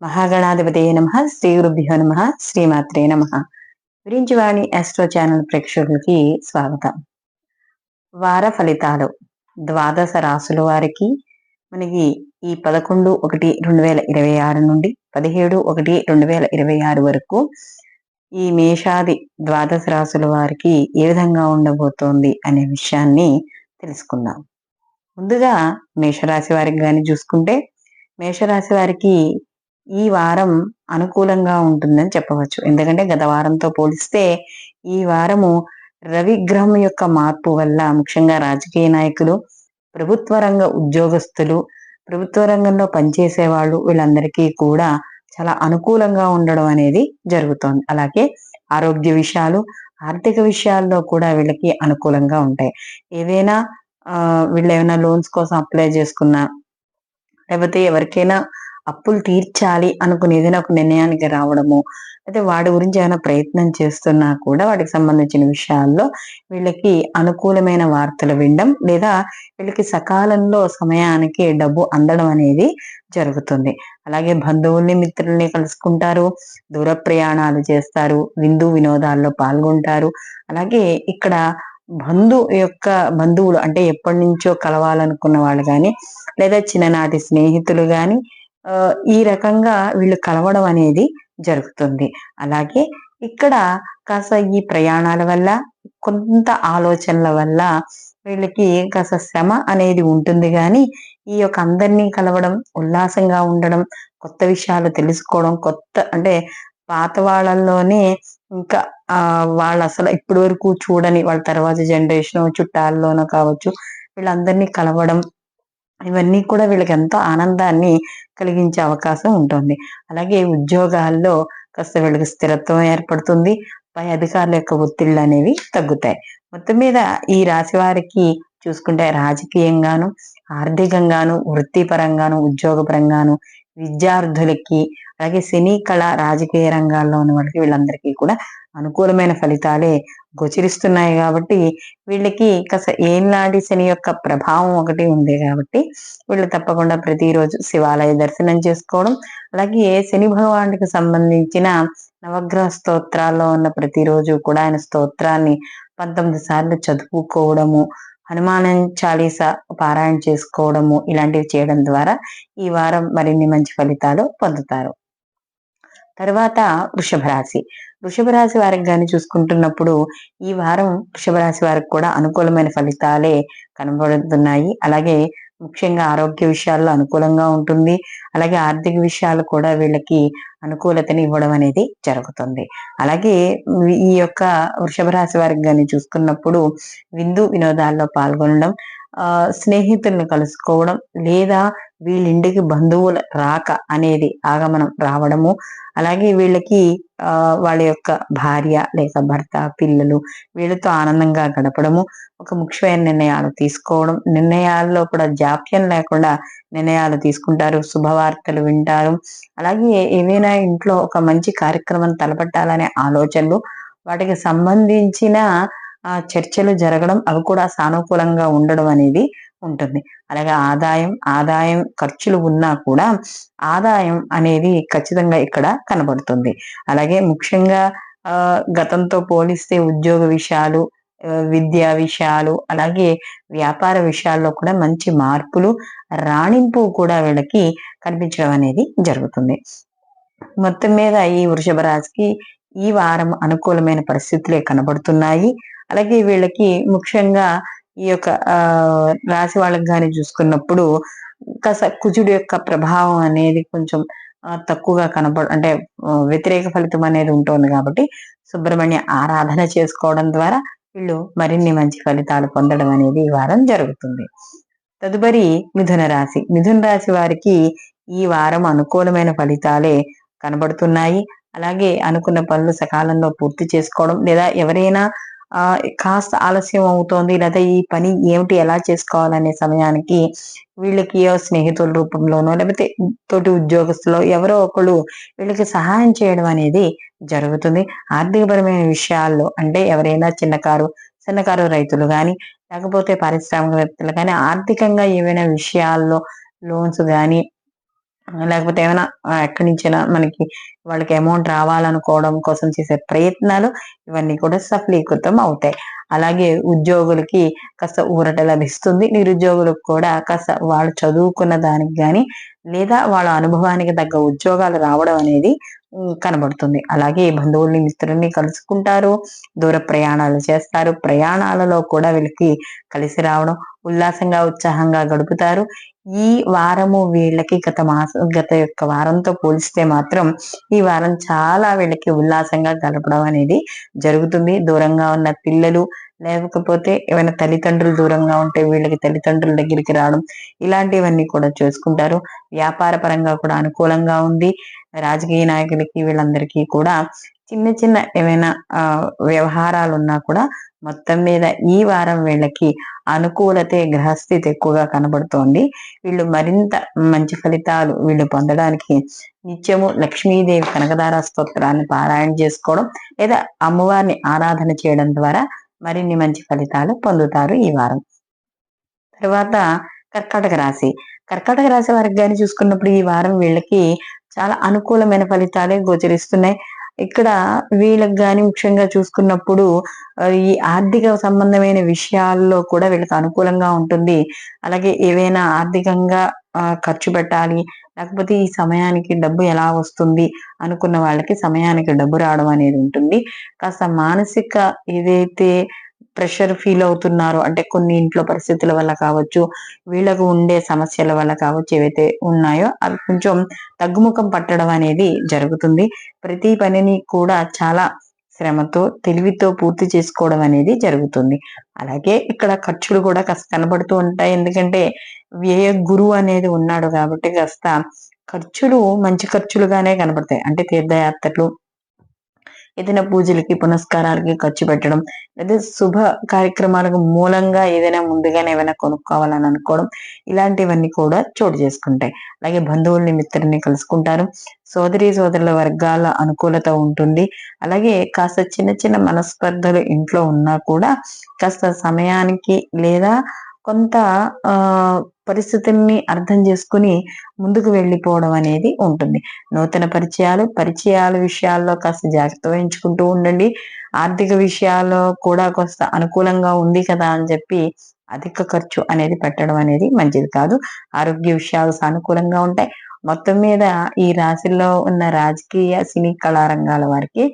మహాగణాధిపతయే నమః. శ్రీ గురుభ్యో నమః. శ్రీమాత్రే నమః. విరించివాణి ఆస్ట్రో ఛానల్ ప్రేక్షకులకి స్వాగతం. వార ఫలితాలు ద్వాదశ రాసుల వారికి మనకి ఈ 11/1/2026 నుండి 17/1/2026 వరకు ఈ మేషాది ద్వాదశ రాసుల వారికి ఏ విధంగా ఉండబోతోంది అనే విషయాన్ని తెలుసుకుందాం. ముందుగా మేషరాశి వారికి కానీ చూసుకుంటే, మేషరాశి వారికి ఈ వారం అనుకూలంగా ఉంటుందని చెప్పవచ్చు. ఎందుకంటే గత వారంతో పోలిస్తే ఈ వారము రవిగ్రహం యొక్క మార్పు వల్ల ముఖ్యంగా రాజకీయ నాయకులు, ప్రభుత్వ రంగ ఉద్యోగస్తులు, ప్రభుత్వ రంగంలో పనిచేసే వాళ్ళు వీళ్ళందరికీ కూడా చాలా అనుకూలంగా ఉండడం అనేది జరుగుతోంది. అలాగే ఆరోగ్య విషయాలు, ఆర్థిక విషయాల్లో కూడా వీళ్ళకి అనుకూలంగా ఉంటాయి. ఏదైనా వీళ్ళు ఏమైనా లోన్స్ కోసం అప్లై చేసుకున్నా, లేకపోతే ఎవరికైనా అప్పులు తీర్చాలి అనుకుని ఏదైనా ఒక నిర్ణయానికి రావడము, అయితే వాటి గురించి ఏమైనా ప్రయత్నం చేస్తున్నా కూడా వాటికి సంబంధించిన విషయాల్లో వీళ్ళకి అనుకూలమైన వార్తలు వినడం, లేదా వీళ్ళకి సకాలంలో సమయానికి డబ్బు అందడం అనేది జరుగుతుంది. అలాగే బంధువుల్ని, మిత్రుల్ని కలుసుకుంటారు, దూర ప్రయాణాలు చేస్తారు, విందు వినోదాల్లో పాల్గొంటారు. అలాగే ఇక్కడ బంధువులు అంటే ఎప్పటి నుంచో కలవాలనుకున్న వాళ్ళు కానీ, లేదా చిన్ననాటి స్నేహితులు కానీ ఈ రకంగా వీళ్ళు కలవడం అనేది జరుగుతుంది. అలాగే ఇక్కడ కాస్త ఈ ప్రయాణాల వల్ల, కొంత ఆలోచనల వల్ల వీళ్ళకి కాస్త శ్రమ అనేది ఉంటుంది. కానీ ఈ యొక్క అందరినీ కలవడం, ఉల్లాసంగా ఉండడం, కొత్త విషయాలు తెలుసుకోవడం, అంటే పాత వాళ్ళల్లోనే ఇంకా వాళ్ళు అసలు ఇప్పటి వరకు చూడని వాళ్ళ తర్వాత జనరేషన్ చుట్టాల్లోనో కావచ్చు, వీళ్ళందరినీ కలవడం, ఇవన్నీ కూడా వీళ్ళకి ఎంతో ఆనందాన్ని కలిగించే అవకాశం ఉంటుంది. అలాగే ఉద్యోగాల్లో కాస్త వీళ్ళకి స్థిరత్వం ఏర్పడుతుంది. పై అధికారుల యొక్క ఒత్తిళ్ళు అనేవి తగ్గుతాయి. మొత్తం మీద ఈ రాశి వారికి చూసుకుంటే రాజకీయంగాను, ఆర్థికంగాను, వృత్తిపరంగాను, ఉద్యోగపరంగాను, విద్యార్థులకి, అలాగే సినీ కళ రాజకీయ రంగాల్లో ఉన్న వాళ్ళకి వీళ్ళందరికీ కూడా అనుకూలమైన ఫలితాలే గోచరిస్తున్నాయి. కాబట్టి వీళ్ళకి కాస్త ఏనాటి శని యొక్క ప్రభావం ఒకటి ఉంది. కాబట్టి వీళ్ళు తప్పకుండా ప్రతిరోజు శివాలయ దర్శనం చేసుకోవడం, అలాగే శని భగవానుడికి సంబంధించిన నవగ్రహ స్తోత్రాల్లో ఉన్న ప్రతిరోజు కూడా ఆయన స్తోత్రాన్ని 19 సార్లు చదువుకోవడము, హనుమాన్ చాలీసా పారాయణ చేసుకోవడము, ఇలాంటివి చేయడం ద్వారా ఈ వారం మరిన్ని మంచి ఫలితాలు పొందుతారు. తర్వాత వృషభ రాశి. వృషభ రాశి వారికి కానీ చూసుకుంటున్నప్పుడు ఈ వారం వృషభ రాశి వారికి కూడా అనుకూలమైన ఫలితాలే కనబడుతున్నాయి. అలాగే ముఖ్యంగా ఆరోగ్య విషయాల్లో అనుకూలంగా ఉంటుంది. అలాగే ఆర్థిక విషయాలు కూడా వీళ్ళకి అనుకూలతని ఇవ్వడం అనేది జరుగుతుంది. అలాగే ఈ యొక్క వృషభ రాశి వారికి కానీ చూసుకున్నప్పుడు విందు వినోదాల్లో పాల్గొనడం, స్నేహితులను కలుసుకోవడం, లేదా వీళ్ళింటికి బంధువుల రాక అనేది ఆగమనం రావడము, అలాగే వీళ్ళకి వాళ్ళ యొక్క భార్య లేక భర్త, పిల్లలు వీళ్ళతో ఆనందంగా గడపడము, ఒక ముఖ్యమైన నిర్ణయాలు తీసుకోవడం, నిర్ణయాల్లో కూడా జాప్యం లేకుండా నిర్ణయాలు తీసుకుంటారు, శుభవార్తలు వింటారు. అలాగే ఏవైనా ఇంట్లో ఒక మంచి కార్యక్రమం తలపెట్టాలనే ఆలోచనలు, వాటికి సంబంధించిన చర్చలు జరగడం, అవి కూడా సానుకూలంగా ఉండడం అనేది ఉంటుంది. అలాగే ఆదాయం ఖర్చులు ఉన్నా కూడా ఆదాయం అనేది ఖచ్చితంగా ఇక్కడ కనబడుతుంది. అలాగే ముఖ్యంగా గతంతో పోలిస్తే ఉద్యోగ విషయాలు, విద్యా విషయాలు, అలాగే వ్యాపార విషయాల్లో కూడా మంచి మార్పులు, రాణింపు కూడా వీళ్ళకి కనిపించడం అనేది జరుగుతుంది. మొత్తం మీద ఈ వృషభ రాశికి ఈ వారం అనుకూలమైన పరిస్థితులే కనబడుతున్నాయి. అలాగే వీళ్ళకి ముఖ్యంగా ఈ యొక్క రాశి వాళ్ళకి కానీ చూసుకున్నప్పుడు కాస్త కుజుడు యొక్క ప్రభావం అనేది కొంచెం తక్కువగా అంటే వ్యతిరేక ఫలితం అనేది ఉంటుంది. కాబట్టి సుబ్రహ్మణ్య ఆరాధన చేసుకోవడం ద్వారా వీళ్ళు మరిన్ని మంచి ఫలితాలు పొందడం అనేది ఈ వారం జరుగుతుంది. తదుపరి మిథున రాశి. మిథున రాశి వారికి ఈ వారం అనుకూలమైన ఫలితాలే కనబడుతున్నాయి. అలాగే అనుకున్న పనులు సకాలంలో పూర్తి చేసుకోవడం, లేదా ఎవరైనా కాస్త ఆలస్యం అవుతోంది, లేదా ఈ పని ఏమిటి ఎలా చేసుకోవాలనే సమయానికి వీళ్ళకి స్నేహితుల రూపంలోనో, లేకపోతే తోటి ఉద్యోగస్తులో ఎవరో ఒకళ్ళు వీళ్ళకి సహాయం చేయడం అనేది జరుగుతుంది. ఆర్థికపరమైన విషయాల్లో అంటే ఎవరైనా చిన్నకారు రైతులు కానీ, లేకపోతే పారిశ్రామికవేత్తలు కానీ ఆర్థికంగా ఏవైనా విషయాల్లో లోన్స్ కానీ, లేకపోతే ఏమైనా ఎక్కడి నుంచైనా మనకి వాళ్ళకి అమౌంట్ రావాలనుకోవడం కోసం చేసే ప్రయత్నాలు ఇవన్నీ కూడా సఫలీకృతం అవుతాయి. అలాగే ఉద్యోగులకి కాస్త ఊరట లభిస్తుంది. నిరుద్యోగులకు కూడా కాస్త వాళ్ళు చదువుకున్న దానికి గాని, లేదా వాళ్ళ అనుభవానికి తగ్గ ఉద్యోగాలు రావడం అనేది కనబడుతుంది. అలాగే బంధువుల్ని, మిత్రుల్ని కలుసుకుంటారు. దూర ప్రయాణాలు చేస్తారు. ప్రయాణాలలో కూడా వీళ్ళకి కలిసి రావడం, ఉల్లాసంగా, ఉత్సాహంగా గడుపుతారు. ఈ వారము వీళ్ళకి గత యొక్క వారంతో పోలిస్తే మాత్రం ఈ వారం చాలా వీళ్ళకి ఉల్లాసంగా గడపడం అనేది జరుగుతుంది. దూరంగా ఉన్న పిల్లలు, లేకపోతే ఏమైనా తల్లిదండ్రులు దూరంగా ఉంటే వీళ్ళకి తల్లిదండ్రుల దగ్గరికి రావడం, ఇలాంటివన్నీ కూడా చేసుకుంటారు. వ్యాపార పరంగా కూడా అనుకూలంగా ఉంది. రాజకీయ నాయకులకి వీళ్ళందరికీ కూడా చిన్న చిన్న ఏమైనా వ్యవహారాలున్నా కూడా మొత్తం మీద ఈ వారం వీళ్ళకి అనుకూలతే, గ్రహస్థితి ఎక్కువగా కనబడుతోంది. వీళ్ళు మరింత మంచి ఫలితాలు వీళ్ళు పొందడానికి నిత్యము లక్ష్మీదేవి కనకదార స్తోత్రాన్ని పారాయణ చేసుకోవడం, లేదా అమ్మవారిని ఆరాధన చేయడం ద్వారా మరిన్ని మంచి ఫలితాలు పొందుతారు ఈ వారం. తర్వాత కర్కాటక రాశి. కర్కాటక రాశి వారికి గాని చూసుకున్నప్పుడు ఈ వారం వీళ్ళకి చాలా అనుకూలమైన ఫలితాలే గోచరిస్తున్నాయి. ఇక్కడ వీళ్ళకి గాని ముఖ్యంగా చూసుకున్నప్పుడు ఈ ఆర్థిక సంబంధమైన విషయాల్లో కూడా వీళ్ళకి అనుకూలంగా ఉంటుంది. అలాగే ఏవైనా ఆర్థికంగా ఖర్చు పెట్టాలి, లేకపోతే ఈ సమయానికి డబ్బు ఎలా వస్తుంది అనుకున్న వాళ్ళకి సమయానికి డబ్బు రావడం అనేది ఉంటుంది. కాస్త మానసిక ఏదైతే ప్రెషర్ ఫీల్ అవుతున్నారో, అంటే కొన్ని ఇంట్లో పరిస్థితుల వల్ల కావచ్చు, వీళ్ళకు ఉండే సమస్యల వల్ల కావచ్చు, ఏవైతే ఉన్నాయో అవి కొంచెం తగ్గుముఖం పట్టడం అనేది జరుగుతుంది. ప్రతి పనిని కూడా చాలా శ్రమతో, తెలివితో పూర్తి చేసుకోవడం అనేది జరుగుతుంది. అలాగే ఇక్కడ ఖర్చులు కూడా కాస్త కనబడుతూ ఉంటాయి. ఎందుకంటే వ్యయ గురువు అనేది ఉన్నాడు కాబట్టి కాస్త ఖర్చులు మంచి ఖర్చులుగానే కనబడతాయి. అంటే తీర్థయాత్రలు, ఏదైనా పూజలకి, పునస్కారాలకి ఖర్చు పెట్టడం, లేదా శుభ కార్యక్రమాలకు మూలంగా ఏదైనా ముందుగానే ఏమైనా కొనుక్కోవాలని అనుకోవడం, ఇలాంటివన్నీ కూడా చోటు చేసుకుంటాయి. అలాగే బంధువుల్ని, మిత్రుల్ని కలుసుకుంటారు. సోదరుల వర్గాల అనుకూలత ఉంటుంది. అలాగే కాస్త చిన్న చిన్న మనస్పర్ధలు ఇంట్లో ఉన్నా కూడా కాస్త సమయానికి, లేదా కొంత ఆ పరిస్థితుల్ని అర్థం చేసుకుని ముందుకు వెళ్ళిపోవడం అనేది ఉంటుంది. నూతన పరిచయాల విషయాల్లో కాస్త జాగ్రత్త వహించుకుంటూ ఉండండి. ఆర్థిక విషయాల్లో కూడా కాస్త అనుకూలంగా ఉంది కదా అని చెప్పి అధిక ఖర్చు అనేది పెట్టడం అనేది మంచిది కాదు. ఆరోగ్య విషయాలు సానుకూలంగా ఉంటాయి. మొత్తం మీద ఈ రాశిలో ఉన్న రాజకీయ, సినీ కళారంగాల వారికి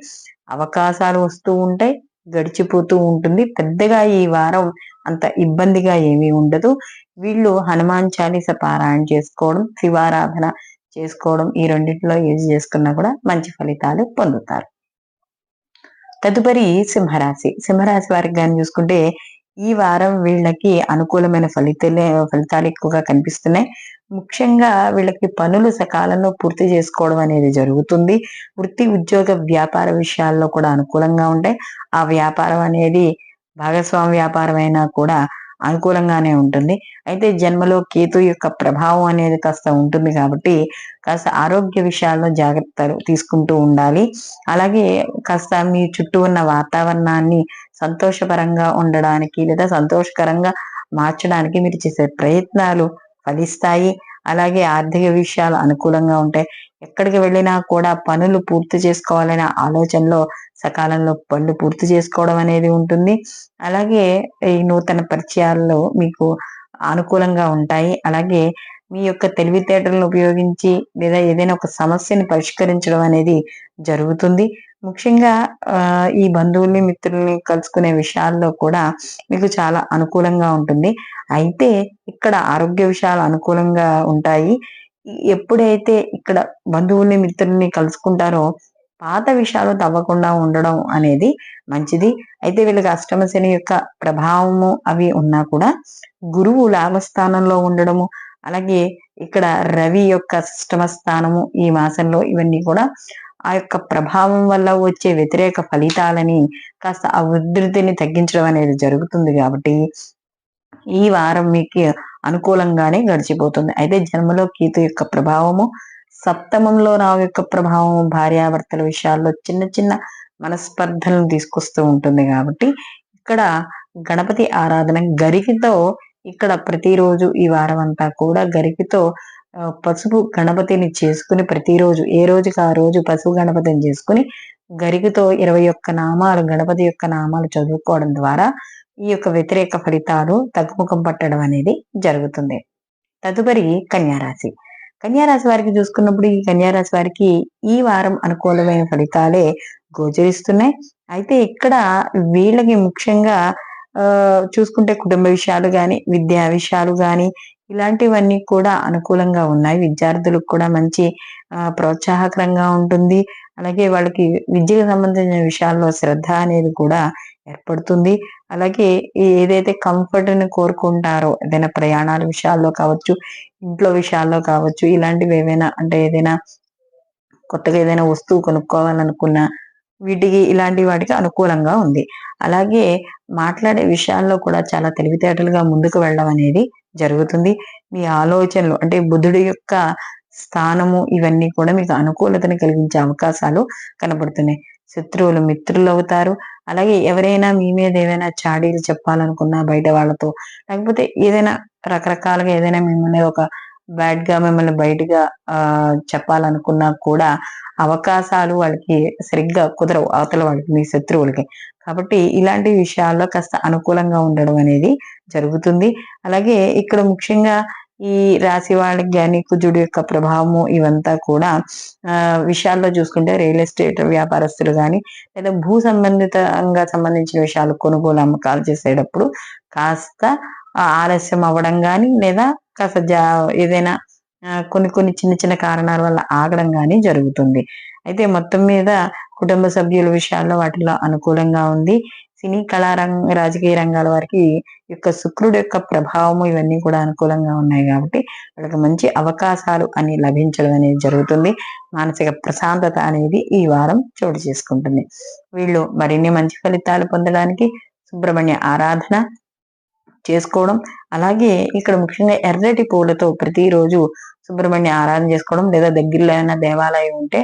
అవకాశాలు వస్తూ ఉంటాయి, గడిచిపోతూ ఉంటుంది. పెద్దగా ఈ వారం అంత ఇబ్బందిగా ఏమీ ఉండదు. వీళ్ళు హనుమాన్ చాలీస పారాయణ చేసుకోవడం, శివారాధన చేసుకోవడం, ఈ రెండిట్లో ఏది చేసుకున్నా కూడా మంచి ఫలితాలు పొందుతారు. తదుపరి సింహరాశి వారికి గాని చూసుకుంటే ఈ వారం వీళ్ళకి అనుకూలమైన ఫలితాలు ఎక్కువగా కనిపిస్తున్నాయి. ముఖ్యంగా వీళ్ళకి పనులు సకాలంలో పూర్తి చేసుకోవడం అనేది జరుగుతుంది. వృత్తి, ఉద్యోగ, వ్యాపార విషయాల్లో కూడా అనుకూలంగా ఉంటాయి. ఆ వ్యాపారం అనేది భాగస్వామి వ్యాపారం అయినా కూడా అనుకూలంగానే ఉంటుంది. అయితే జన్మలో కేతు యొక్క ప్రభావం అనేది కాస్త ఉంటుంది కాబట్టి కాస్త ఆరోగ్య విషయాల్లో జాగ్రత్తలు తీసుకుంటూ ఉండాలి. అలాగే కాస్త మీ చుట్టూ ఉన్న వాతావరణాన్ని సంతోషపరంగా ఉండడానికి, లేదా సంతోషకరంగా మార్చడానికి మీరు చేసే ప్రయత్నాలు ఫలిస్తాయి. అలాగే ఆర్థిక విషయాలు అనుకూలంగా ఉంటాయి. ఎక్కడికి వెళ్ళినా కూడా పనులు పూర్తి చేసుకోవాలనే ఆలోచనలో సకాలంలో పనులు పూర్తి చేసుకోవడం అనేది ఉంటుంది. అలాగే ఈ నూతన పరిచయాల్లో మీకు అనుకూలంగా ఉంటాయి. అలాగే మీ యొక్క తెలివితేటలను ఉపయోగించి, లేదా ఏదైనా ఒక సమస్యని పరిష్కరించడం అనేది జరుగుతుంది. ముఖ్యంగా ఈ బంధువుల్ని, మిత్రుల్ని కలుసుకునే విషయాల్లో కూడా మీకు చాలా అనుకూలంగా ఉంటుంది. అయితే ఇక్కడ ఆరోగ్య విషయాలు అనుకూలంగా ఉంటాయి. ఎప్పుడైతే ఇక్కడ బంధువుల్ని, మిత్రుల్ని కలుసుకుంటారో పాత విషయాలు తవ్వకుండా ఉండడం అనేది మంచిది. అయితే వీళ్ళకి అష్టమ శని యొక్క ప్రభావము అవి ఉన్నా కూడా గురువు లాభస్థానంలో ఉండడము, అలాగే ఇక్కడ రవి యొక్క అష్టమ స్థానము ఈ మాసంలో, ఇవన్నీ కూడా ఆ యొక్క ప్రభావం వల్ల వచ్చే వ్యతిరేక ఫలితాలని కాస్త ఆ ఉధృతిని తగ్గించడం అనేది జరుగుతుంది. కాబట్టి ఈ వారం మీకు అనుకూలంగానే గడిచిపోతుంది. అయితే జన్మలో కేతు యొక్క ప్రభావము, సప్తమంలో రావు యొక్క ప్రభావం భార్యాభర్తల విషయాల్లో చిన్న చిన్న మనస్పర్ధలను తీసుకొస్తూ ఉంటుంది. కాబట్టి ఇక్కడ గణపతి ఆరాధన గరికతో, ఇక్కడ ప్రతిరోజు ఈ వారం అంతా కూడా గరికతో పసుపు గణపతిని చేసుకుని ప్రతిరోజు ఏ రోజుకి ఆ రోజు పసుపు గణపతిని చేసుకుని గరికతో 21 నామాలు గణపతి యొక్క నామాలు చదువుకోవడం ద్వారా ఈ యొక్క వ్యతిరేక ఫలితాలు తగ్గుముఖం పట్టడం అనేది జరుగుతుంది. తదుపరి కన్యారాశి. కన్యారాశి వారికి చూసుకున్నప్పుడు ఈ కన్యారాశి వారికి ఈ వారం అనుకూలమైన ఫలితాలే గోచరిస్తున్నాయి. అయితే ఇక్కడ వీళ్ళకి ముఖ్యంగా చూసుకుంటే కుటుంబ విషయాలు గాని, విద్యా విషయాలు గాని ఇలాంటివన్నీ కూడా అనుకూలంగా ఉన్నాయి. విద్యార్థులకు కూడా మంచి ప్రోత్సాహకరంగా ఉంటుంది. అలాగే వాళ్ళకి విద్యకు సంబంధించిన విషయాల్లో శ్రద్ధ అనేది కూడా ఏర్పడుతుంది. అలాగే ఏదైతే కంఫర్ట్ ని కోరుకుంటారో ఏదైనా ప్రయాణాల విషయాల్లో కావచ్చు, ఇంట్లో విషయాల్లో కావచ్చు, ఇలాంటివి ఏవైనా అంటే ఏదైనా కొత్తగా ఏదైనా వస్తువు కొనుక్కోవాలనుకున్నా వీటికి ఇలాంటి వాటికి అనుకూలంగా ఉంది. అలాగే మాట్లాడే విషయాల్లో కూడా చాలా తెలివితేటలుగా ముందుకు వెళ్ళడం అనేది జరుగుతుంది. మీ ఆలోచనలు అంటే బుధుడి యొక్క స్థానము ఇవన్నీ కూడా మీకు అనుకూలతను కలిగించే అవకాశాలు కనబడుతున్నాయి. శత్రువులు మిత్రులు అవుతారు. అలాగే ఎవరైనా మీ మీద ఏదైనా చాడీలు చెప్పాలనుకున్నా బయట వాళ్ళతో, లేకపోతే ఏదైనా రకరకాలుగా ఏదైనా మిమ్మల్ని ఒక బ్యాడ్ గా మిమ్మల్ని బయటగా చెప్పాలనుకున్నా కూడా అవకాశాలు వాళ్ళకి సరిగ్గా కుదరవు అవతల వాళ్ళకి, మీ శత్రువులకి. కాబట్టి ఇలాంటి విషయాల్లో కాస్త అనుకూలంగా ఉండడం అనేది జరుగుతుంది. అలాగే ఇక్కడ ముఖ్యంగా ఈ రాశి వాళ్ళకి గాని కుజుడు యొక్క ప్రభావము ఇవంతా కూడా విషయాల్లో చూసుకుంటే రియల్ ఎస్టేట్ వ్యాపారస్తులు గాని లేదా భూ సంబంధితంగా సంబంధించిన విషయాలు కొనుగోలు అమ్మకాలు చేసేటప్పుడు కాస్త ఆలస్యం అవ్వడం గాని లేదా కాస్త ఏదైనా కొన్ని కొన్ని చిన్న చిన్న కారణాల వల్ల ఆగడం గాని జరుగుతుంది. అయితే మొత్తం మీద కుటుంబ సభ్యుల విషయాల్లో వాటిలో అనుకూలంగా ఉంది. సినీ రాజకీయ రంగాల వారికి యొక్క శుక్రుడు యొక్క ప్రభావము ఇవన్నీ కూడా అనుకూలంగా ఉన్నాయి కాబట్టి వాళ్ళకి మంచి అవకాశాలు అని లభించడం అనేది జరుగుతుంది. మానసిక ప్రశాంతత అనేది ఈ వారం చోటు చేసుకుంటుంది. వీళ్ళు మరిన్ని మంచి ఫలితాలు పొందడానికి సుబ్రహ్మణ్య ఆరాధన చేసుకోవడం, అలాగే ఇక్కడ ముఖ్యంగా ఎర్రటి పూలతో ప్రతిరోజు సుబ్రహ్మణ్య ఆరాధన చేసుకోవడం లేదా దగ్గరలో ఏమైనా దేవాలయం ఉంటే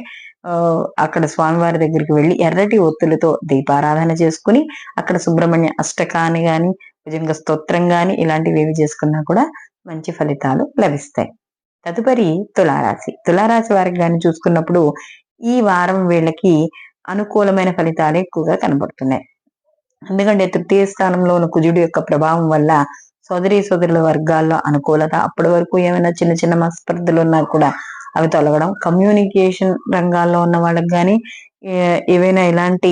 అక్కడ స్వామివారి దగ్గరికి వెళ్ళి ఎర్రటి ఒత్తులతో దీపారాధన చేసుకుని అక్కడ సుబ్రహ్మణ్య అష్టకాన్ని గాని భుజంగ స్తోత్రం గాని ఇలాంటివి ఏవి చేసుకున్నా కూడా మంచి ఫలితాలు లభిస్తాయి. తదుపరి తులారాశి. తులారాశి వారికి కానీ చూసుకున్నప్పుడు ఈ వారం వీళ్ళకి అనుకూలమైన ఫలితాలు ఎక్కువగా కనబడుతున్నాయి. ఎందుకంటే తృతీయ స్థానంలో ఉన్న కుజుడు యొక్క ప్రభావం వల్ల సోదరుల వర్గాల్లో అనుకూలత, అప్పటి వరకు ఏమైనా చిన్న చిన్న మనస్పర్ధలు ఉన్నా కూడా అవి తొలగడం, కమ్యూనికేషన్ రంగాల్లో ఉన్న వాళ్ళకి కానీ ఏవైనా ఇలాంటి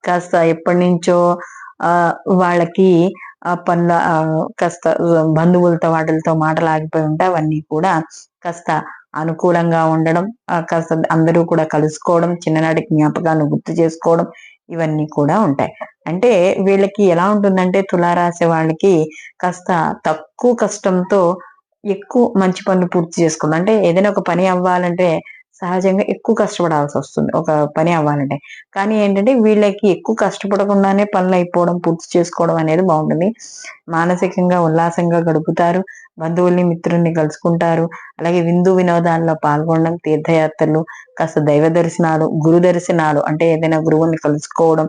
కాస్త ఎప్పటి నుంచో వాళ్ళకి పనుల కాస్త బంధువులతో వాటిలతో మాటలు ఆగిపోయి ఉంటే అవన్నీ కూడా కాస్త అనుకూలంగా ఉండడం, కాస్త అందరూ కూడా కలుసుకోవడం, చిన్ననాటి జ్ఞాపకాలను గుర్తు చేసుకోవడం ఇవన్నీ కూడా ఉంటాయి. అంటే వీళ్ళకి ఎలా ఉంటుందంటే తులారాశి వాళ్ళకి కాస్త తక్కువ కష్టంతో ఎక్కువ మంచి పనులు పూర్తి చేసుకోవడం. అంటే ఏదైనా ఒక పని అవ్వాలంటే సహజంగా ఎక్కువ కష్టపడాల్సి వస్తుంది ఒక పని అవ్వాలంటే. కానీ ఏంటంటే వీళ్ళకి ఎక్కువ కష్టపడకుండానే పనులు అయిపోవడం, పూర్తి చేసుకోవడం అనేది బాగుంటుంది. మానసికంగా ఉల్లాసంగా గడుపుతారు. బంధువుల్ని మిత్రుల్ని కలుసుకుంటారు. అలాగే విందు వినోదాల్లో పాల్గొనడం, తీర్థయాత్రలు, కాస్త దైవ దర్శనాలు, గురు దర్శనాలు అంటే ఏదైనా గురువుని కలుసుకోవడం,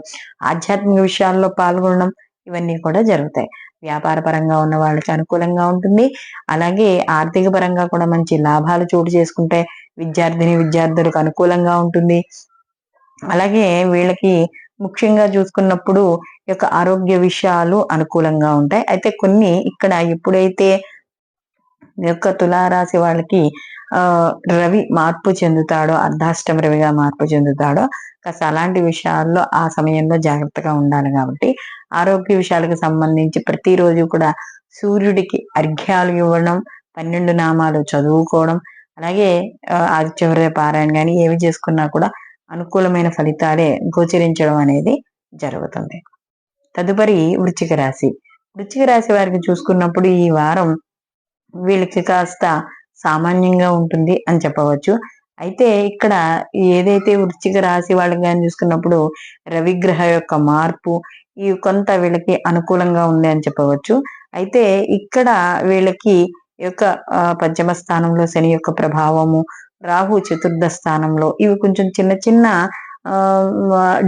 ఆధ్యాత్మిక విషయాల్లో పాల్గొనడం ఇవన్నీ కూడా జరుగుతాయి. వ్యాపార పరంగా ఉన్న వాళ్ళకి అనుకూలంగా ఉంటుంది. అలాగే ఆర్థిక పరంగా కూడా మంచి లాభాలు చోటు చేసుకుంటే విద్యార్థులకు అనుకూలంగా ఉంటుంది. అలాగే వీళ్ళకి ముఖ్యంగా చూసుకున్నప్పుడు ఈ యొక్క ఆరోగ్య విషయాలు అనుకూలంగా ఉంటాయి. అయితే కొన్ని ఇక్కడ ఎప్పుడైతే యొక్క తులారాశి వాళ్ళకి రవి మార్పు చెందుతాడో, అర్ధాష్టమ రవిగా మార్పు చెందుతాడో కాస్త అలాంటి విషయాల్లో ఆ సమయంలో జాగ్రత్తగా ఉండాలి. కాబట్టి ఆరోగ్య విషయాలకు సంబంధించి ప్రతిరోజు కూడా సూర్యుడికి అర్ఘ్యాలు ఇవ్వడం, 12 నామాలు చదువుకోవడం, అలాగే ఆదిత్య పారాయణ కానీ ఏవి చేసుకున్నా కూడా అనుకూలమైన ఫలితాలే గోచరించడం అనేది జరుగుతుంది. తదుపరి వృశ్చిక రాశి. వృశ్చిక రాశి వారికి చూసుకున్నప్పుడు ఈ వారం వీళ్ళకి కాస్త సామాన్యంగా ఉంటుంది అని చెప్పవచ్చు. అయితే ఇక్కడ ఏదైతే వృశ్చిక రాశి వాళ్ళకి కానీ చూసుకున్నప్పుడు రవిగ్రహ యొక్క మార్పు ఈ కొంత వీళ్ళకి అనుకూలంగా ఉంది అని చెప్పవచ్చు. అయితే ఇక్కడ వీళ్ళకి యొక్క పంచమ స్థానంలో శని యొక్క ప్రభావము, రాహు చతుర్థ స్థానంలో ఇవి కొంచెం చిన్న చిన్న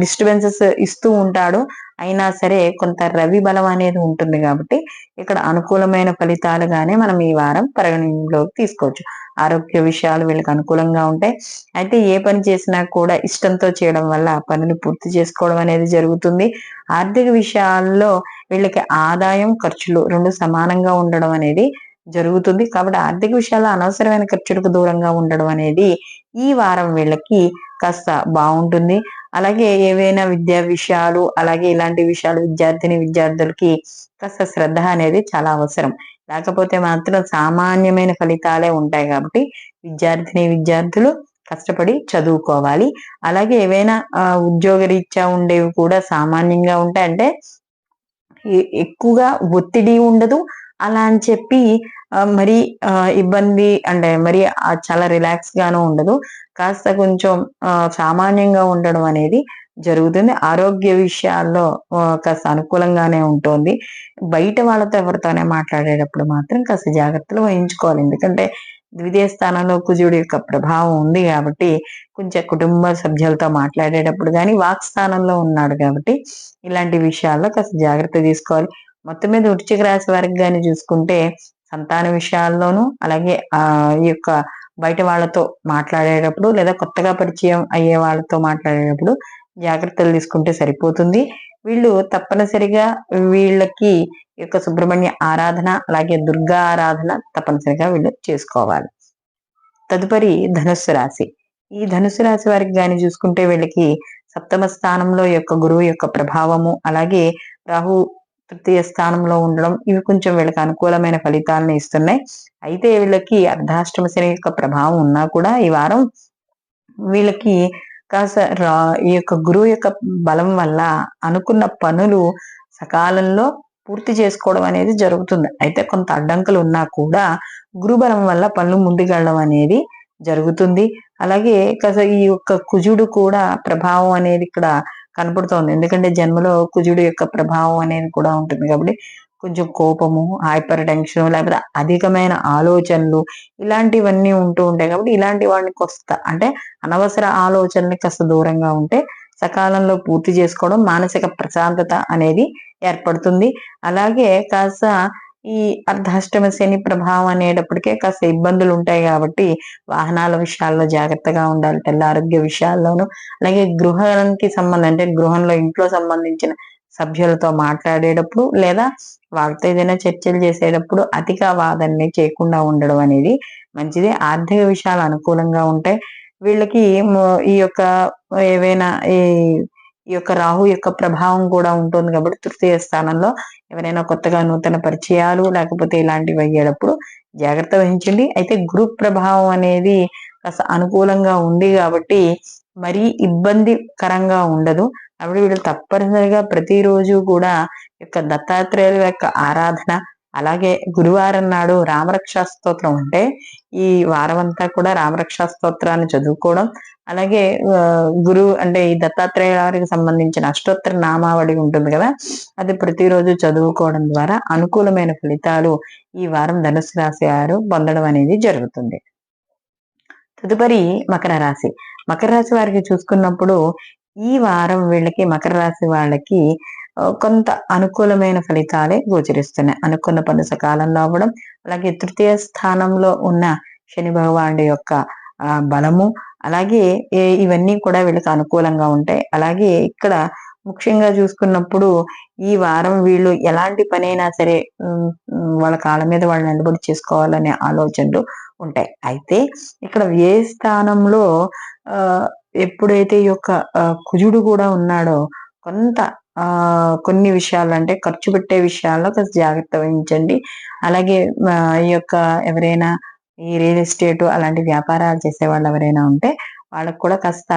డిస్టర్బెన్సెస్ ఇస్తూ ఉంటాడు. అయినా సరే కొంత రవి బలం అనేది ఉంటుంది కాబట్టి ఇక్కడ అనుకూలమైన ఫలితాలుగానే మనం ఈ వారం పరిగణలోకి తీసుకోవచ్చు. ఆరోగ్య విషయాలు వీళ్ళకి అనుకూలంగా ఉంటాయి. అయితే ఏ పని చేసినా కూడా ఇష్టంతో చేయడం వల్ల ఆ పనిని పూర్తి చేసుకోవడం అనేది జరుగుతుంది. ఆర్థిక విషయాల్లో వీళ్ళకి ఆదాయం ఖర్చులు రెండు సమానంగా ఉండడం అనేది జరుగుతుంది. కాబట్టి ఆర్థిక విషయాల్లో అనవసరమైన ఖర్చులకు దూరంగా ఉండడం అనేది ఈ వారం వీళ్ళకి కాస్త బాగుంటుంది. అలాగే ఏవైనా విద్యా విషయాలు, అలాగే ఇలాంటి విషయాలు విద్యార్థులకి కాస్త శ్రద్ధ అనేది చాలా అవసరం. లేకపోతే మాత్రం సామాన్యమైన ఫలితాలే ఉంటాయి కాబట్టి విద్యార్థులు కష్టపడి చదువుకోవాలి. అలాగే ఏవైనా ఉద్యోగ రీత్యా ఉండేవి కూడా సామాన్యంగా ఉంటాయి. అంటే ఎక్కువగా ఒత్తిడి ఉండదు. అలా అని చెప్పి మరీ ఇబ్బంది అంటే మరీ చాలా రిలాక్స్ గాను ఉండదు. కాస్త కొంచెం సామాన్యంగా ఉండడం అనేది జరుగుతుంది. ఆరోగ్య విషయాల్లో కాస్త అనుకూలంగానే ఉంటుంది. బయట వాళ్ళతో ఎవరితోనే మాట్లాడేటప్పుడు మాత్రం కాస్త జాగ్రత్తలు వహించుకోవాలి. ఎందుకంటే ద్వితీయ స్థానంలో కుజుడి యొక్క ప్రభావం ఉంది కాబట్టి కొంచెం కుటుంబ సభ్యులతో మాట్లాడేటప్పుడు కానీ వాక్ స్థానంలో ఉన్నాడు కాబట్టి ఇలాంటి విషయాల్లో కాస్త జాగ్రత్త తీసుకోవాలి. మొత్తం మీద వృశ్చిక రాశి వారికి కానీ చూసుకుంటే సంతాన విషయాల్లోనూ అలాగే ఈ యొక్క బయట వాళ్ళతో మాట్లాడేటప్పుడు లేదా కొత్తగా పరిచయం అయ్యే వాళ్ళతో మాట్లాడేటప్పుడు జాగ్రత్తలు తీసుకుంటే సరిపోతుంది. వీళ్ళు తప్పనిసరిగా వీళ్ళకి ఈ యొక్క సుబ్రహ్మణ్య ఆరాధన అలాగే దుర్గా ఆరాధన తప్పనిసరిగా వీళ్ళు చేసుకోవాలి. తదుపరి ధనుస్సు రాశి. ఈ ధనుస్సు రాశి వారికి గాని చూసుకుంటే వీళ్ళకి సప్తమ స్థానంలో యొక్క గురువు యొక్క ప్రభావము అలాగే రాహు తృతీయ స్థానంలో ఉండడం ఇవి కొంచెం వీళ్ళకి అనుకూలమైన ఫలితాలను ఇస్తున్నాయి. అయితే వీళ్ళకి అర్ధాష్టమ శని యొక్క ప్రభావం ఉన్నా కూడా ఈ వారం వీళ్ళకి కాస్త ఈ యొక్క గురువు యొక్క బలం వల్ల అనుకున్న పనులు సకాలంలో పూర్తి చేసుకోవడం అనేది జరుగుతుంది. అయితే కొంత అడ్డంకులు ఉన్నా కూడా గురుబలం వల్ల పనులు ముందుకెళ్ళడం అనేది జరుగుతుంది. అలాగే కాస్త ఈ యొక్క కుజుడు కూడా ప్రభావం అనేది ఇక్కడ కనపడుతోంది. ఎందుకంటే జన్మలో కుజుడు యొక్క ప్రభావం అనేది కూడా ఉంటుంది కాబట్టి కొంచెం కోపము, హైపర్ టెన్షన్ లేకపోతే అధికమైన ఆలోచనలు ఇలాంటివన్నీ ఉంటూ ఉంటాయి. కాబట్టి ఇలాంటి వాడిని అంటే అనవసర ఆలోచనలు కాస్త దూరంగా ఉంటే సకాలంలో పూర్తి చేసుకోవడం మానసిక ప్రశాంతత అనేది ఏర్పడుతుంది. అలాగే కాస్త ఈ అర్ధాష్టమ శని ప్రభావం అనేటప్పటికే కాస్త ఇబ్బందులు ఉంటాయి కాబట్టి వాహనాల విషయాల్లో జాగ్రత్తగా ఉండాలి. తెల్ల ఆరోగ్య విషయాల్లోనూ అలాగే గృహానికి అంటే గృహంలో ఇంట్లో సంబంధించిన సభ్యులతో మాట్లాడేటప్పుడు లేదా వాళ్ళతో ఏదైనా చర్చలు చేసేటప్పుడు అతిగా వాదనని చేయకుండా ఉండడం అనేది మంచిది. ఆర్థిక విషయాలు అనుకూలంగా ఉంటాయి. వీళ్ళకి ఈ యొక్క ఏవైనా ఈ యొక్క రాహు యొక్క ప్రభావం కూడా ఉంటుంది కాబట్టి తృతీయ స్థానంలో ఎవరైనా కొత్తగా నూతన పరిచయాలు లేకపోతే ఇలాంటివి అయ్యేటప్పుడు జాగ్రత్త వహించండి. అయితే గురు ప్రభావం అనేది కాస్త అనుకూలంగా ఉంది కాబట్టి మరీ ఇబ్బందికరంగా ఉండదు. కాబట్టి వీళ్ళు తప్పనిసరిగా ప్రతిరోజు కూడా యొక్క దత్తాత్రేయుల యొక్క ఆరాధన అలాగే గురువారం నాడు రామరక్షా స్తోత్రం ఉంటే ఈ వారం అంతా కూడా రామరక్షా స్తోత్రాన్ని చదువుకోవడం అలాగే గురువు అంటే ఈ దత్తాత్రేయ గారికి సంబంధించిన అష్టోత్తర నామావళి ఉంటుంది కదా అది ప్రతిరోజు చదువుకోవడం ద్వారా అనుకూలమైన ఫలితాలు ఈ వారం ధనుసు రాశి వారు పొందడం అనేది జరుగుతుంది. తదుపరి మకర రాశి. మకర రాశి వారికి చూసుకున్నప్పుడు ఈ వారం వీళ్ళకి మకర రాశి వాళ్ళకి కొంత అనుకూలమైన ఫలితాలే గోచరిస్తున్నాయి. అనుకున్న పనులు సకాలంలో అవ్వడం అలాగే తృతీయ స్థానంలో ఉన్న శని భగవానుడి యొక్క బలము అలాగే ఇవన్నీ కూడా వీళ్ళకి అనుకూలంగా ఉంటాయి. అలాగే ఇక్కడ ముఖ్యంగా చూసుకున్నప్పుడు ఈ వారం వీళ్ళు ఎలాంటి పనైనా సరే వాళ్ళ కాళ్ళ మీద వాళ్ళు నిలబడి చేసుకోవాలనే ఆలోచనలు ఉంటాయి. అయితే ఇక్కడ వ్యయ స్థానంలో ఎప్పుడైతే ఈ యొక్క కుజుడు కూడా ఉన్నాడో కొంత కొన్ని విషయాలు అంటే ఖర్చు పెట్టే విషయాల్లో కాస్త జాగ్రత్త వహించండి. అలాగే ఈ యొక్క ఎవరైనా ఈ రియల్ ఎస్టేట్ అలాంటి వ్యాపారాలు చేసే వాళ్ళు ఎవరైనా ఉంటే వాళ్ళకు కూడా కాస్త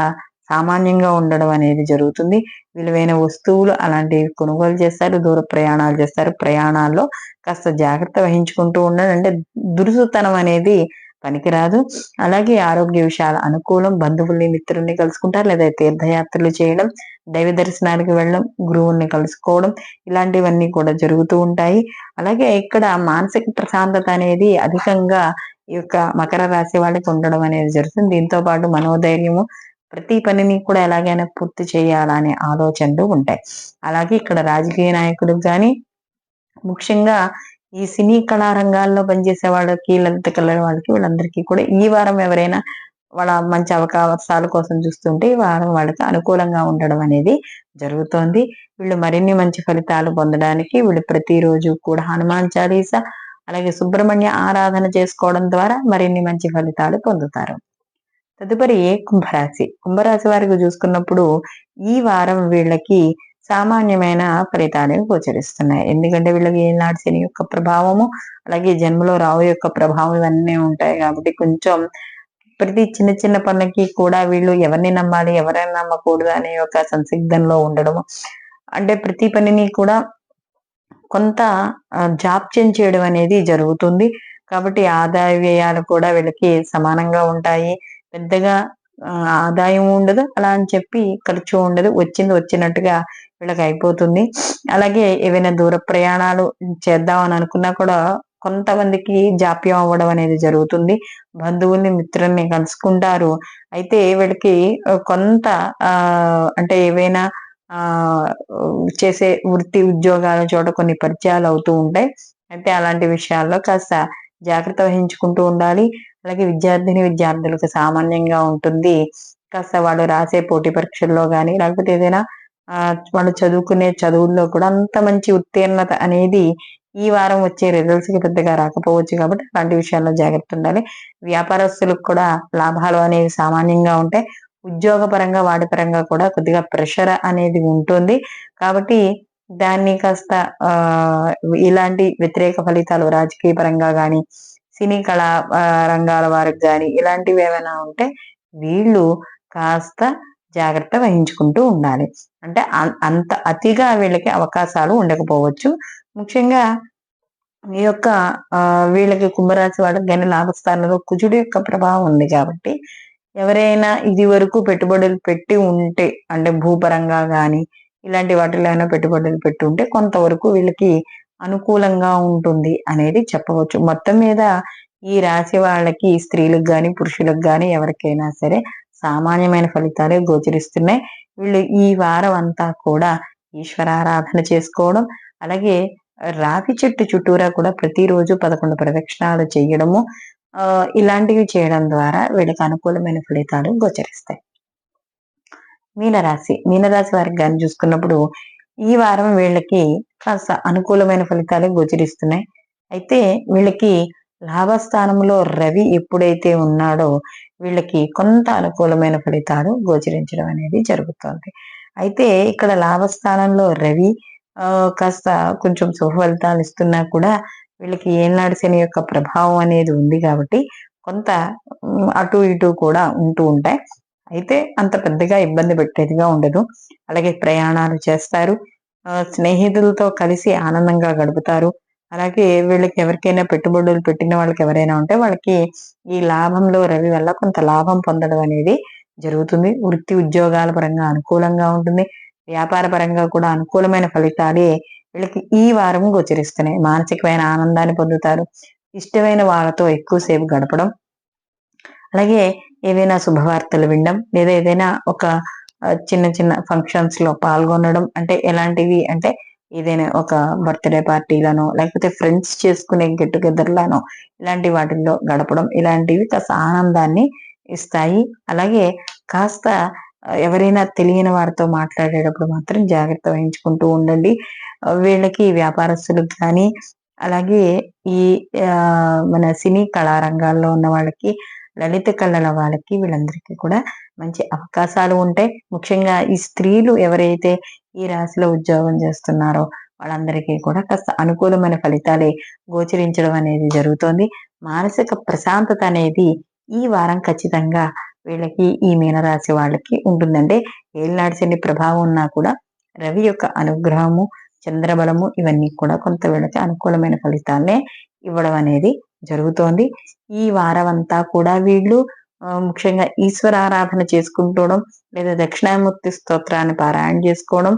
సామాన్యంగా ఉండడం అనేది జరుగుతుంది. విలువైన వస్తువులు అలాంటివి కొనుగోలు చేస్తారు, దూర ప్రయాణాలు చేస్తారు. ప్రయాణాల్లో కాస్త జాగ్రత్త వహించుకుంటూ ఉండండి. అంటే దురుసుతనం అనేది పనికిరాదు. అలాగే ఆరోగ్య విషయాల అనుకూలం. బంధువుల్ని మిత్రుల్ని కలుసుకుంటారు లేదా తీర్థయాత్రలు చేయడం, దైవ దర్శనానికి వెళ్ళడం, గురువుల్ని కలుసుకోవడం ఇలాంటివన్నీ కూడా జరుగుతూ ఉంటాయి. అలాగే ఇక్కడ మానసిక ప్రశాంతత అనేది అధికంగా ఈ యొక్క మకర రాశి వాళ్ళకి ఉండడం అనేది జరుగుతుంది. దీంతో పాటు మనోధైర్యము ప్రతి పనిని కూడా ఎలాగైనా పూర్తి చేయాలనే ఆలోచనలు ఉంటాయి. అలాగే ఇక్కడ రాజకీయ నాయకులకు గాని, ముఖ్యంగా ఈ సినీ కళా రంగాల్లో పనిచేసే వాళ్ళకి, లలిత కళల వాళ్ళకి వీళ్ళందరికీ కూడా ఈ వారం ఎవరైనా వాళ్ళ మంచి అవకాశాల కోసం చూస్తుంటే ఈ వారం వాళ్ళకి అనుకూలంగా ఉండడం అనేది జరుగుతోంది. వీళ్ళు మరిన్ని మంచి ఫలితాలు పొందడానికి వీళ్ళు ప్రతిరోజు కూడా హనుమాన్ చాలీస, అలాగే సుబ్రహ్మణ్య ఆరాధన చేసుకోవడం ద్వారా మరిన్ని మంచి ఫలితాలు పొందుతారు. తదుపరి కుంభరాశి. కుంభరాశి వారికి చూసుకున్నప్పుడు ఈ వారం వీళ్ళకి సామాన్యమైన ఫలితాలే గోచరిస్తున్నాయి. ఎందుకంటే వీళ్ళకి ఏనాడు శని యొక్క ప్రభావము, అలాగే జన్మలో రాహు యొక్క ప్రభావం ఇవన్నీ ఉంటాయి కాబట్టి కొంచెం ప్రతి చిన్న చిన్న పనులకి కూడా వీళ్ళు ఎవరిని నమ్మాలి, ఎవరిని నమ్మకూడదు అనే ఒక సందిగ్ధంలో ఉండడము. అంటే ప్రతి పనిని కూడా కొంత జాప్యం చేయడం అనేది జరుగుతుంది. కాబట్టి ఆదాయ వ్యయాలు కూడా వీళ్ళకి సమానంగా ఉంటాయి. పెద్దగా ఆదాయం ఉండదు. అలా అని చెప్పి ఖర్చు ఉండదు. వచ్చింది వచ్చినట్టుగా వీళ్ళకి అయిపోతుంది. అలాగే ఏవైనా దూర ప్రయాణాలు చేద్దాం అని అనుకున్నా కూడా కొంతమందికి జాప్యం అవ్వడం అనేది జరుగుతుంది. బంధువుల్ని, మిత్రుల్ని కలుసుకుంటారు. అయితే వీళ్ళకి కొంత అంటే ఏవైనా చేసే వృత్తి ఉద్యోగాల చోట కొన్ని పరిచయాలు అవుతూ ఉంటాయి. అయితే అలాంటి విషయాల్లో కాస్త జాగ్రత్త వహించుకుంటూ ఉండాలి. అలాగే విద్యార్థులకు సామాన్యంగా ఉంటుంది. కాస్త వాళ్ళు రాసే పోటీ పరీక్షల్లో గాని, లేకపోతే ఏదైనా వాళ్ళు చదువుకునే చదువుల్లో కూడా అంత మంచి ఉత్తీర్ణత అనేది ఈ వారం వచ్చే రిజల్ట్స్ కి పెద్దగా రాకపోవచ్చు కాబట్టి అలాంటి విషయాల్లో జాగ్రత్త ఉండాలి. వ్యాపారస్తులకు కూడా లాభాలు అనేవి సామాన్యంగా ఉంటాయి. ఉద్యోగ పరంగా వాటి పరంగా కూడా కొద్దిగా ప్రెషర్ అనేది ఉంటుంది. కాబట్టి దాన్ని కాస్త ఇలాంటి వ్యతిరేక ఫలితాలు రాజకీయ పరంగా గాని, సినీ కళా రంగాల వారికి గాని ఇలాంటివి ఏమైనా ఉంటే వీళ్ళు కాస్త జాగ్రత్త వహించుకుంటూ ఉండాలి. అంటే అంత అతిగా వీళ్ళకి అవకాశాలు ఉండకపోవచ్చు. ముఖ్యంగా ఈ యొక్క వీళ్ళకి కుంభరాశి వాళ్ళకి గాని లాభస్థానంలో కుజుడు యొక్క ప్రభావం ఉంది కాబట్టి ఎవరైనా ఇది వరకు పెట్టుబడులు పెట్టి ఉంటే అంటే భూపరంగా గాని ఇలాంటి వాటిలో అయినా పెట్టుబడులు పెట్టి ఉంటే కొంతవరకు వీళ్ళకి అనుకూలంగా ఉంటుంది అనేది చెప్పవచ్చు. మొత్తం మీద ఈ రాశి వాళ్ళకి స్త్రీలకు గాని, పురుషులకు గాని ఎవరికైనా సరే సామాన్యమైన ఫలితాలే గోచరిస్తున్నాయి. వీళ్ళు ఈ వారం అంతా కూడా ఈశ్వరారాధన చేసుకోవడం, అలాగే రావి చెట్టు చుట్టూరా కూడా ప్రతిరోజు 11 ప్రదక్షిణాలు చేయడము, ఇలాంటివి చేయడం ద్వారా వీళ్ళకి అనుకూలమైన ఫలితాలు గోచరిస్తాయి. మీనరాశి వారికి గాని చూసుకున్నప్పుడు ఈ వారం వీళ్ళకి కాస్త అనుకూలమైన ఫలితాలే గోచరిస్తున్నాయి. అయితే వీళ్ళకి లాభస్థానంలో రవి ఎప్పుడైతే ఉన్నాడో వీళ్ళకి కొంత అనుకూలమైన ఫలితాలు గోచరించడం అనేది జరుగుతుంది. అయితే ఇక్కడ లాభస్థానంలో రవి కాస్త కొంచెం శుభ ఫలితాలు ఇస్తున్నా కూడా వీళ్ళకి ఏనాడు శని యొక్క ప్రభావం అనేది ఉంది కాబట్టి కొంత అటు ఇటు కూడా ఉంటూ ఉంటాయి. అయితే అంత పెద్దగా ఇబ్బంది పెట్టేదిగా ఉండదు. అలాగే ప్రయాణాలు చేస్తారు. స్నేహితులతో కలిసి ఆనందంగా గడుపుతారు. అలాగే వీళ్ళకి ఎవరికైనా పెట్టుబడులు పెట్టిన వాళ్ళకి ఎవరైనా ఉంటే వాళ్ళకి ఈ లాభంలో రవి వల్ల కొంత లాభం పొందడం అనేది జరుగుతుంది. వృత్తి ఉద్యోగాల పరంగా అనుకూలంగా ఉంటుంది. వ్యాపార పరంగా కూడా అనుకూలమైన ఫలితాలే వీళ్ళకి ఈ వారం గోచరిస్తున్నాయి. మానసికమైన ఆనందాన్ని పొందుతారు. ఇష్టమైన వాళ్ళతో ఎక్కువసేపు గడపడం, అలాగే ఏదైనా శుభవార్తలు వినడం, లేదా ఏదైనా ఒక చిన్న చిన్న ఫంక్షన్స్ లో పాల్గొనడం. అంటే ఎలాంటివి అంటే ఏదైనా ఒక బర్త్డే పార్టీలను, లేకపోతే ఫ్రెండ్స్ చేసుకునే గెట్ టుగెదర్లను ఇలాంటి వాటిల్లో గడపడం, ఇలాంటివి కాస్త ఆనందాన్ని ఇస్తాయి. అలాగే కాస్త ఎవరైనా తెలియని వారితో మాట్లాడేటప్పుడు మాత్రం జాగ్రత్త వహించుకుంటూ ఉండండి. వీళ్ళకి వ్యాపారస్తులకు కానీ, అలాగే ఈ మన సినీ కళారంగాల్లో ఉన్న వాళ్ళకి, లలిత కళల వాళ్ళకి వీళ్ళందరికీ కూడా మంచి అవకాశాలు ఉంటాయి. ముఖ్యంగా ఈ స్త్రీలు ఎవరైతే ఈ రాశిలో ఉద్యోగం చేస్తున్నారో వాళ్ళందరికీ కూడా కాస్త అనుకూలమైన ఫలితాలే గోచరించడం అనేది జరుగుతోంది. మానసిక ప్రశాంతత అనేది ఈ వారం ఖచ్చితంగా వీళ్ళకి ఈ మీనరాశి వాళ్ళకి ఉంటుందంటే ఏళ్ళనాటి శని ప్రభావం ఉన్నా కూడా రవి యొక్క అనుగ్రహము, చంద్రబలము ఇవన్నీ కూడా కొంత వీళ్ళకి అనుకూలమైన ఫలితాలనే ఇవ్వడం అనేది జరుగుతోంది. ఈ వారం అంతా కూడా వీళ్ళు ముఖ్యంగా ఈశ్వర ఆరాధన చేసుకుంటూడం, లేదా దక్షిణామూర్తి స్తోత్రాన్ని పారాయణ చేసుకోవడం,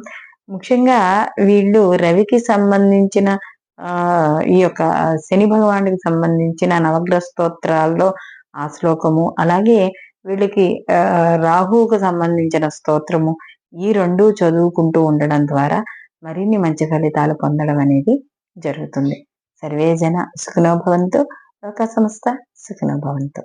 ముఖ్యంగా వీళ్ళు రవికి సంబంధించిన ఈ యొక్క శని భగవానుడికి సంబంధించిన నవగ్రహ స్తోత్రాల్లో ఆ శ్లోకము, అలాగే వీళ్ళకి రాహువుకు సంబంధించిన స్తోత్రము ఈ 2 చదువుకుంటూ ఉండడం ద్వారా మరిన్ని మంచి ఫలితాలు పొందడం అనేది జరుగుతుంది. సర్వే జన సుఖినో భవంతు. లోకా సమస్త సుఖినో భవంతు.